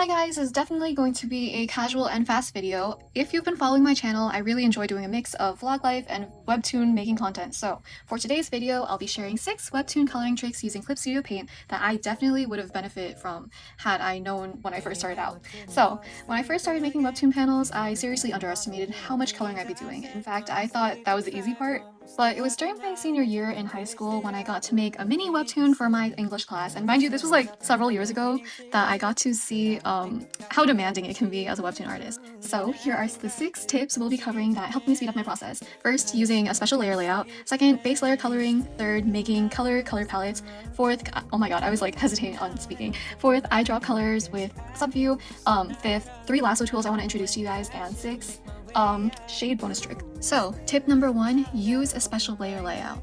Hi guys, this is definitely going to be a casual and fast video. If you've been following my channel, I really enjoy doing a mix of vlog life and Webtoon making content. So for today's video, I'll be sharing 6 Webtoon coloring tricks using Clip Studio Paint that I definitely would have benefited from had I known when I first started out. So when I first started making Webtoon panels, I seriously underestimated how much coloring I'd be doing. In fact, I thought that was the easy part. But it was during my senior year in high school when I got to make a mini webtoon for my English class, and mind you, this was like several years ago, that I got to see how demanding it can be as a webtoon artist. So here are the 6 tips we'll be covering that helped me speed up my process. First, using a special layer layout. Second, base layer coloring. Third, making color palettes. Fourth, oh my god, I was like hesitating on speaking. Fourth, eye drop colors with subview. Fifth, 3 lasso tools I want to introduce to you guys. And 6, shade bonus trick. So tip number 1, use a special layer layout.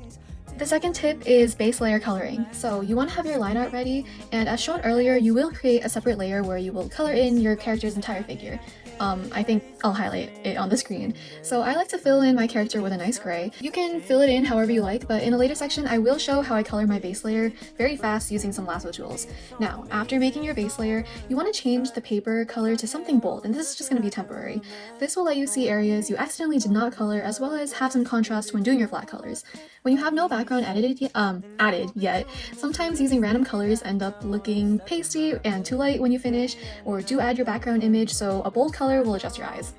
The second tip is base layer coloring. So you want to have your line art ready, and as shown earlier, you will create a separate layer where you will color in your character's entire figure. I think I'll highlight it on the screen. So I like to fill in my character with a nice gray. You can fill it in however you like, but in a later section I will show how I color my base layer very fast using some lasso tools. Now, after making your base layer, you want to change the paper color to something bold, and this is just going to be temporary. This will let you see areas you accidentally did not color, as well as have some contrast when doing your flat colors. When you have no background added yet, sometimes using random colors end up looking pasty and too light when you finish, or do add your background image so a bold color will adjust your eyes.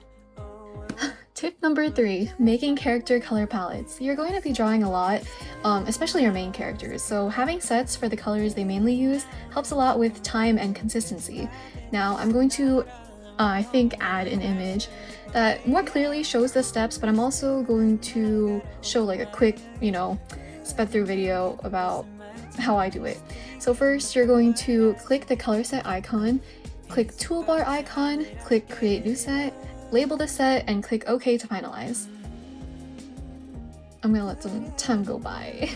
Tip number 3, making character color palettes. You're going to be drawing a lot, especially your main characters, so having sets for the colors they mainly use helps a lot with time and consistency. Now I'm going to, I think, add an image that more clearly shows the steps, but I'm also going to show like a quick, sped through video about how I do it. So first, you're going to click the color set icon, click toolbar icon, click create new set, label the set, and click OK to finalize. I'm gonna let some time go by.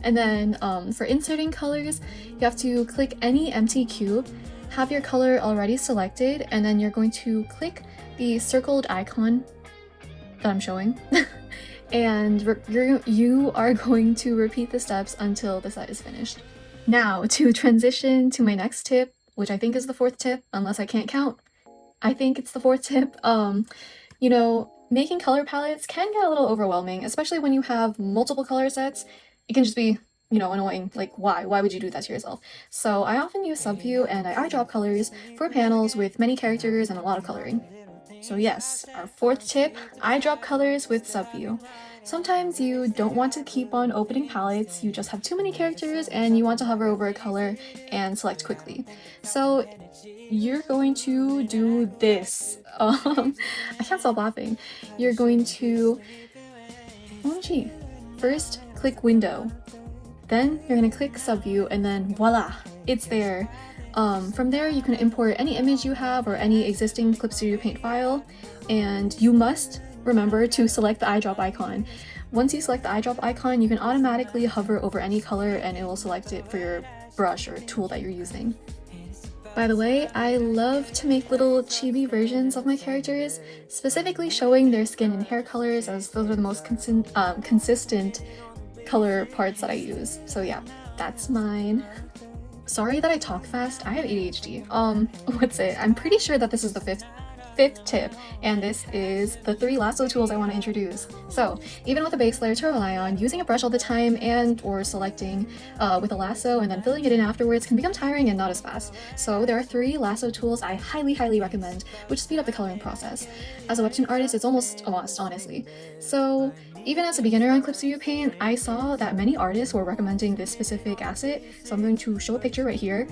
And then for inserting colors, you have to click any empty cube, have your color already selected, and then you're going to click the circled icon that I'm showing, and you are going to repeat the steps until the set is finished. Now, to transition to my next tip, which I think is the 4th tip, unless I can't count. I think it's the 4th tip. Making color palettes can get a little overwhelming, especially when you have multiple color sets. It can just be, annoying. Like, why would you do that to yourself? So I often use subview and I eyedrop colors for panels with many characters and a lot of coloring. So yes, our 4th tip, eyedrop colors with subview. Sometimes you don't want to keep on opening palettes, you just have too many characters and you want to hover over a color and select quickly. So you're going to do this. I can't stop laughing. You're going to, first click window, then you're going to click subview, and then voila, it's there. From there, you can import any image you have or any existing Clip Studio Paint file, and you must remember to select the eyedrop icon. Once you select the eyedrop icon, you can automatically hover over any color and it will select it for your brush or tool that you're using. By the way, I love to make little chibi versions of my characters, specifically showing their skin and hair colors, as those are the most consistent color parts that I use. So yeah, that's mine. Sorry that I talk fast, I have ADHD. I'm pretty sure that this is the fifth tip, and this is the 3 lasso tools I want to introduce. So even with a base layer to rely on, using a brush all the time and or selecting with a lasso and then filling it in afterwards can become tiring and not as fast. So there are 3 lasso tools I highly recommend, which speed up the coloring process. As a webtoon artist, it's almost a must, honestly. So even as a beginner on Clip Studio Paint, I saw that many artists were recommending this specific asset, so I'm going to show a picture right here.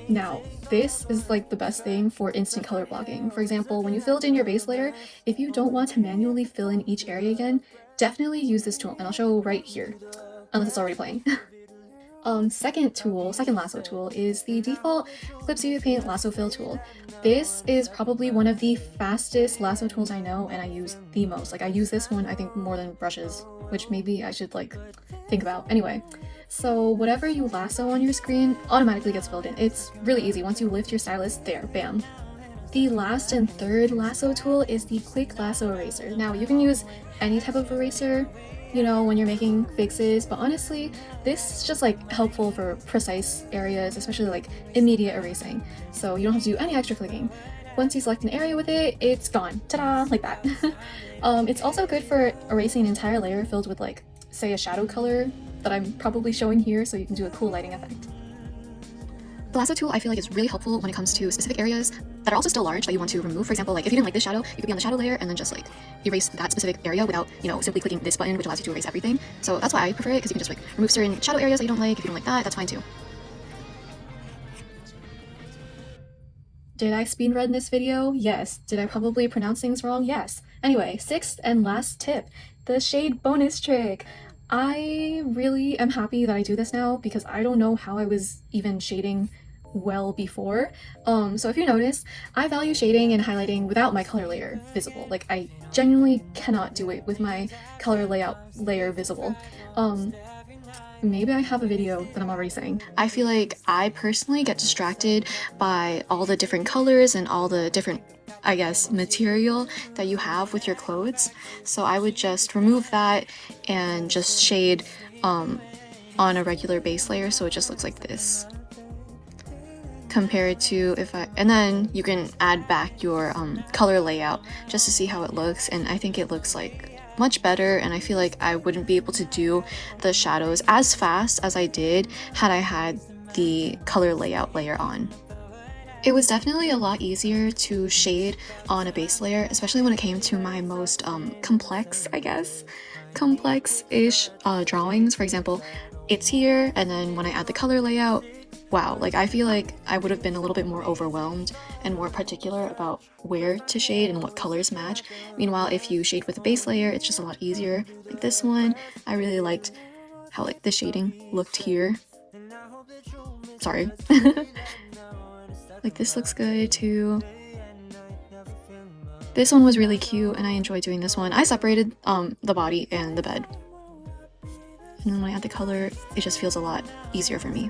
Now, this is like the best thing for instant color blocking. For example, when you filled in your base layer, if you don't want to manually fill in each area again, definitely use this tool, and I'll show right here, unless it's already playing. Second lasso tool is the default Clip Studio Paint lasso fill tool. This is probably one of the fastest lasso tools I know, and I use the most. Like, I use this one, I think, more than brushes, which maybe I should think about. Anyway, so whatever you lasso on your screen automatically gets filled in. It's really easy. Once you lift your stylus, there, bam. The last and 3rd lasso tool is the quick lasso eraser. Now, you can use any type of eraser. you know, when you're making fixes, but honestly, this is just like helpful for precise areas, especially like immediate erasing. So you don't have to do any extra clicking. Once you select an area with it, it's gone. Ta-da! Like that. It's also good for erasing an entire layer filled with like, say, a shadow color that I'm probably showing here, so you can do a cool lighting effect. The lasso tool I feel like is really helpful when it comes to specific areas that are also still large that you want to remove. For example, like if you didn't like this shadow, you could be on the shadow layer and then just like erase that specific area without, you know, simply clicking this button, which allows you to erase everything. So that's why I prefer it, because you can just like remove certain shadow areas that you don't like. If you don't like that, that's fine too. Did I speed read this video? Yes. Did I probably pronounce things wrong? Yes. Anyway, sixth and last tip, the shade bonus trick. I really am happy that I do this now because I don't know how I was even shading well before. So if you notice, I value shading and highlighting without my color layer visible. Like, I genuinely cannot do it with my color layout layer visible. Maybe I have a video that I'm already saying. I feel like I personally get distracted by all the different colors and all the different, I guess, material that you have with your clothes. So I would just remove that and just shade on a regular base layer so it just looks like this. Compared to and then you can add back your color layout just to see how it looks, and I think it looks like much better, and I feel like I wouldn't be able to do the shadows as fast as I did had I had the color layout layer on. It was definitely a lot easier to shade on a base layer, especially when it came to my most complex, I guess, complex-ish drawings. For example, it's here, and then when I add the color layout, wow, like I feel like I would have been a little bit more overwhelmed and more particular about where to shade and what colors match. Meanwhile, if you shade with a base layer, it's just a lot easier. Like this one, I really liked how like the shading looked here. Sorry. Like this looks good too. This one was really cute and I enjoyed doing this one. I separated the body and the bed. And then when I add the color, it just feels a lot easier for me.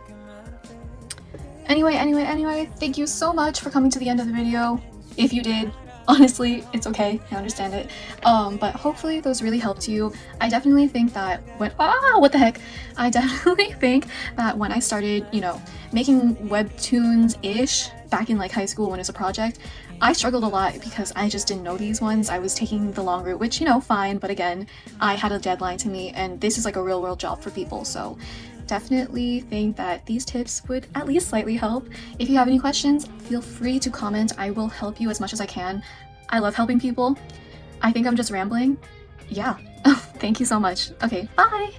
Anyway, thank you so much for coming to the end of the video. If you did, honestly, it's okay, I understand it. But hopefully those really helped you. I definitely think that I definitely think that when I started, you know, making webtoons-ish back in like high school when it was a project, I struggled a lot because I just didn't know these ones. I was taking the long route, which, you know, fine, but again, I had a deadline to meet and this is like a real world job for people, so definitely think that these tips would at least slightly help. If you have any questions, feel free to comment. I will help you as much as I can. I love helping people. I think I'm just rambling. Yeah. Thank you so much. Okay, bye!